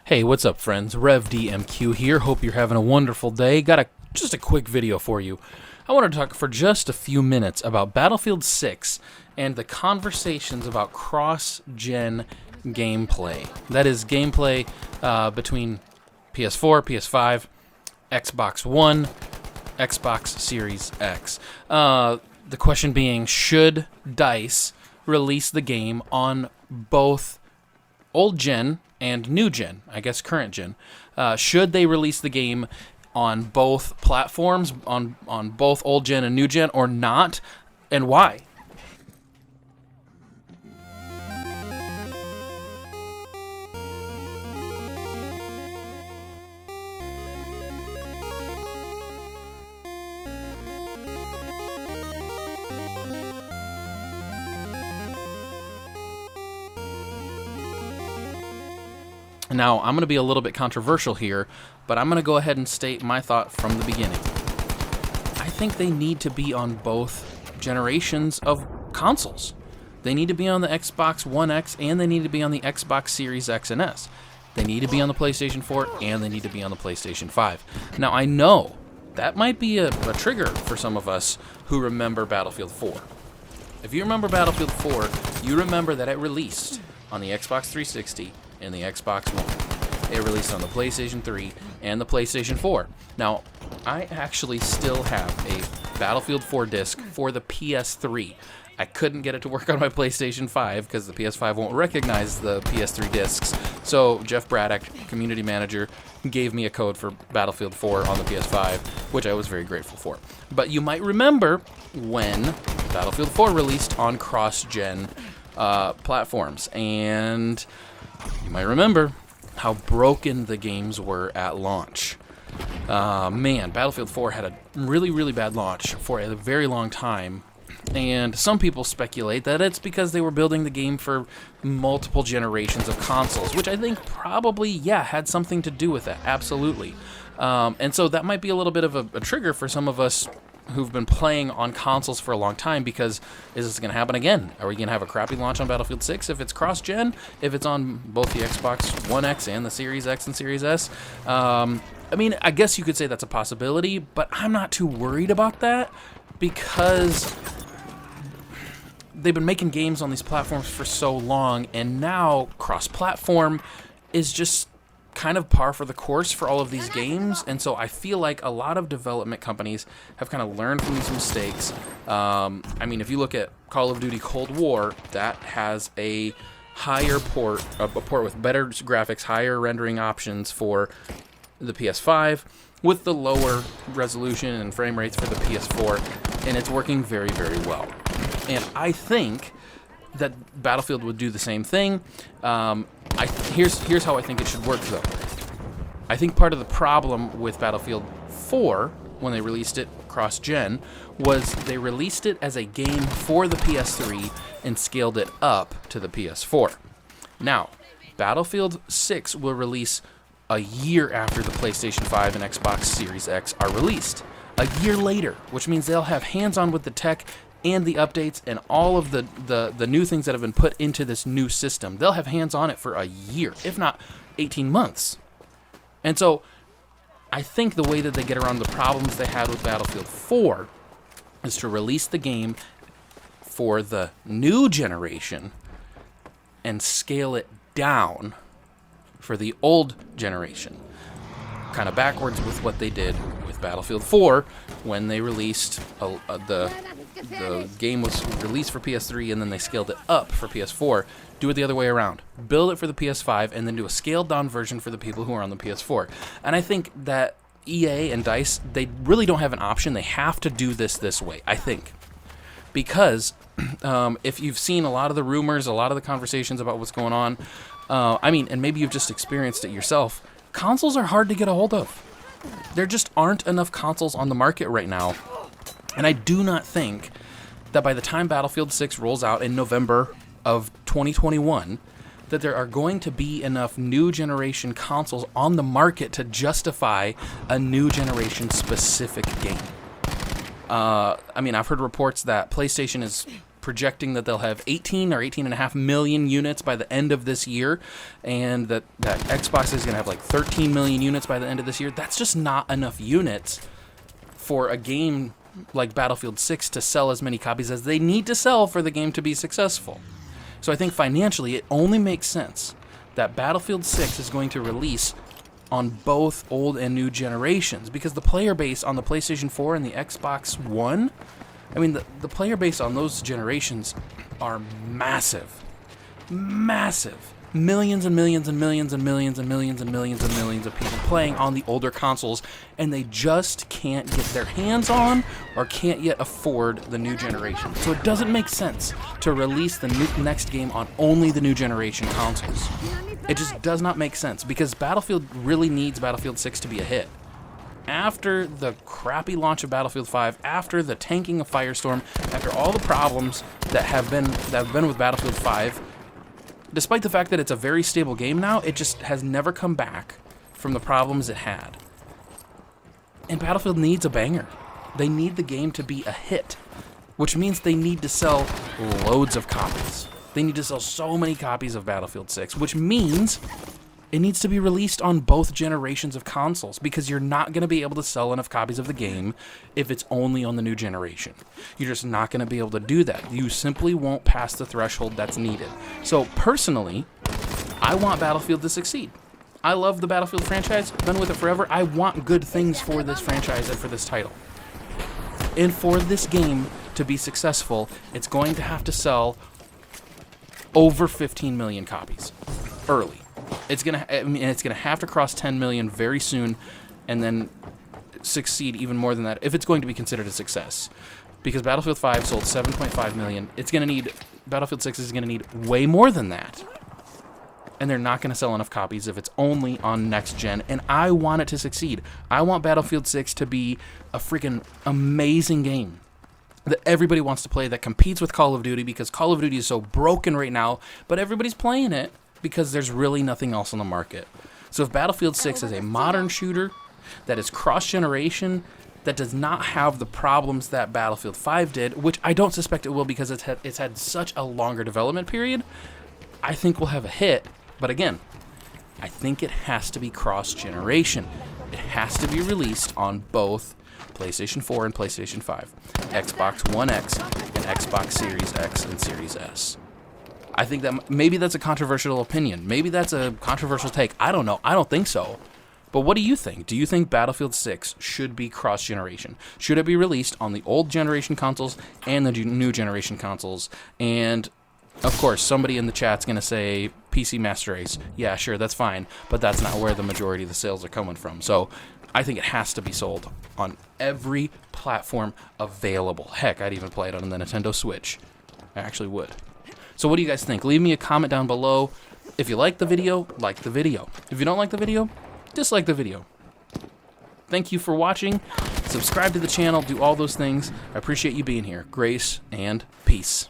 Hey, what's up, friends? RevDMQ here. Hope you're having a wonderful day. Got just a quick video for you. I want to talk for just a few minutes about Battlefield 6 and the conversations about cross-gen gameplay. That is gameplay between PS4, PS5, Xbox One, Xbox Series X. The question being, should DICE release the game on both old gen and new gen, I guess current gen? Should they release the game on both platforms, on both old gen and new gen, or not, and why? Now, I'm going to be a little bit controversial here, but I'm going to go ahead and state my thought from the beginning. I think they need to be on both generations of consoles. They need to be on the Xbox One X, and they need to be on the Xbox Series X and S. They need to be on the PlayStation 4, and they need to be on the PlayStation 5. Now, I know that might be a trigger for some of us who remember Battlefield 4. If you remember Battlefield 4, you remember that it released on the Xbox 360 and the Xbox One. It released on the PlayStation 3 and the PlayStation 4. Now, I actually still have a Battlefield 4 disc for the PS3. I couldn't get it to work on my PlayStation 5 because the PS5 won't recognize the PS3 discs. So Jeff Braddock, community manager, gave me a code for Battlefield 4 on the PS5, which I was very grateful for. But you might remember when Battlefield 4 released on cross-gen platforms, and you might remember how broken the games were at launch. Man, Battlefield 4 had a really, really bad launch for a very long time, and some people speculate that it's because they were building the game for multiple generations of consoles, which I think probably, yeah, had something to do with that, absolutely. And so that might be a little bit of a trigger for some of us who've been playing on consoles for a long time, because is this going to happen again? Are we going to have a crappy launch on Battlefield 6 if it's cross-gen, if it's on both the Xbox One X and the Series X and Series S? I mean, I guess you could say that's a possibility, but I'm not too worried about that, because they've been making games on these platforms for so long, and now cross-platform is just kind of par for the course for all of these games. And so I feel like a lot of development companies have kind of learned from these mistakes. I mean, if you look at Call of Duty Cold War, that has a higher port, a port with better graphics, higher rendering options for the PS5, with the lower resolution and frame rates for the PS4, and it's working very, very well. And I think that Battlefield would do the same thing. Here's how I think it should work, though. I think part of the problem with Battlefield 4, when they released it cross-gen, was they released it as a game for the PS3 and scaled it up to the PS4. Now, Battlefield 6 will release a year after the PlayStation 5 and Xbox Series X are released. A year later, which means they'll have hands-on with the tech and the updates and all of the new things that have been put into this new system. They'll have hands on it for a year, if not 18 months. And so I think the way that they get around the problems they had with Battlefield 4 is to release the game for the new generation and scale it down for the old generation. Kind of backwards with what they did with Battlefield 4 when they released the game was released for PS3 and then they scaled it up for PS4. Do it the other way around. Build it for the PS5 and then do a scaled down version for the people who are on the PS4. And I think that EA and DICE, they really don't have an option. They have to do this way, I think. Because if you've seen a lot of the rumors, a lot of the conversations about what's going on, I mean, and maybe you've just experienced it yourself, consoles are hard to get a hold of. There just aren't enough consoles on the market right now. And I do not think that by the time Battlefield 6 rolls out in November of 2021, that there are going to be enough new generation consoles on the market to justify a new generation specific game. I mean, I've heard reports that PlayStation is projecting that they'll have 18 or 18.5 million units by the end of this year, and that Xbox is going to have like 13 million units by the end of this year. That's just not enough units for a game like Battlefield 6 to sell as many copies as they need to sell for the game to be successful. So I think financially it only makes sense that Battlefield 6 is going to release on both old and new generations, because the player base on the PlayStation 4 and the Xbox One, I mean, the player base on those generations are massive. Massive. Millions and millions and millions and millions and millions and millions and millions of people playing on the older consoles, and they just can't get their hands on or can't yet afford the new generation. So it doesn't make sense to release the next game on only the new generation consoles. It just does not make sense, because Battlefield really needs Battlefield 6 to be a hit. After the crappy launch of Battlefield 5, after the tanking of Firestorm, after all the problems that have been with Battlefield 5, despite the fact that it's a very stable game now, it just has never come back from the problems it had. And Battlefield needs a banger. They need the game to be a hit, which means they need to sell loads of copies. They need to sell so many copies of Battlefield 6, which means it needs to be released on both generations of consoles, because you're not going to be able to sell enough copies of the game if it's only on the new generation. You're just not going to be able to do that. You simply won't pass the threshold that's needed. So personally, I want Battlefield to succeed. I love the Battlefield franchise. I've been with it forever. I want good things for this franchise and for this title. And for this game to be successful, it's going to have to sell over 15 million copies early. It's gonna have to cross 10 million very soon, and then succeed even more than that if it's going to be considered a success. Because Battlefield 5 sold 7.5 million. Battlefield 6 is gonna need way more than that. And they're not gonna sell enough copies if it's only on next gen. And I want it to succeed. I want Battlefield 6 to be a freaking amazing game that everybody wants to play, that competes with Call of Duty, because Call of Duty is so broken right now, but everybody's playing it because there's really nothing else on the market. So if Battlefield 6 is a modern shooter that is cross-generation, that does not have the problems that Battlefield 5 did, which I don't suspect it will because it's had such a longer development period, I think we'll have a hit. But again, I think it has to be cross-generation. It has to be released on both PlayStation 4 and PlayStation 5, Xbox One X, and Xbox Series X and Series S. I think that maybe that's a controversial opinion. Maybe that's a controversial take. I don't know. I don't think so. But what do you think? Do you think Battlefield 6 should be cross-generation? Should it be released on the old generation consoles and the new generation consoles? And, of course, somebody in the chat's going to say PC Master Race. Yeah, sure, that's fine. But that's not where the majority of the sales are coming from. So I think it has to be sold on every platform available. Heck, I'd even play it on the Nintendo Switch. I actually would. So what do you guys think? Leave me a comment down below. If you like the video, like the video. If you don't like the video, dislike the video. Thank you for watching. Subscribe to the channel. Do all those things. I appreciate you being here. Grace and peace.